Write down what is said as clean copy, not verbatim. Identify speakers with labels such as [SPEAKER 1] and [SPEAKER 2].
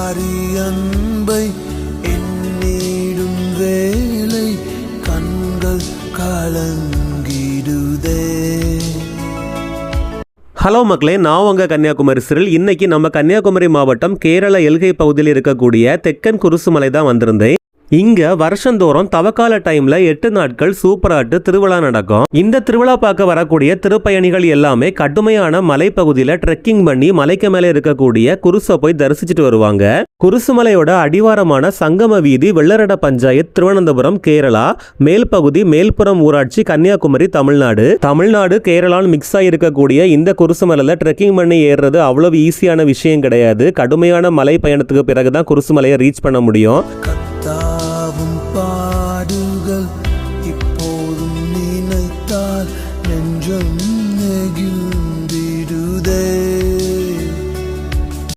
[SPEAKER 1] அன்பை எண்ணிடும் வேளை கண்கள் கலங்கிடுதே.
[SPEAKER 2] ஹலோ மக்களே, நான் உங்கள் கன்னியாகுமரி சிறில். இன்னைக்கு நம்ம கன்னியாகுமரி மாவட்டம் கேரள எல்கை பகுதியில் இருக்கக்கூடிய தெக்கன் குருசுமலை தான் வந்திருந்தேன். இங்க வருஷந்தோறும் தவக்கால டைம்ல 8 நாட்கள் சூப்பராட்டு திருவிழா நடக்கும். இந்த திருவிழா பார்க்க வரக்கூடிய திருப்பயணிகள் எல்லாமே கடுமையான மலைப்பகுதியில ட்ரெக்கிங் பண்ணி மலைக்கு மேல இருக்கக்கூடிய குருசை போய் தரிசிச்சுட்டு வருவாங்க. குருசுமலையோட அடிவாரமான சங்கம வீதி, வெள்ளரட பஞ்சாயத்து, திருவனந்தபுரம், கேரளா, மேல் பகுதி மேல்புறம் ஊராட்சி, கன்னியாகுமரி, தமிழ்நாடு கேரளான்னு மிக்ஸ் ஆகி இருக்கக்கூடிய இந்த குருசுமலையில ட்ரெக்கிங் பண்ணி ஏறுறது அவ்வளவு ஈஸியான விஷயம் கிடையாது. கடுமையான மலை பயணத்துக்கு பிறகுதான் குருசுமலையை ரீச் பண்ண முடியும்.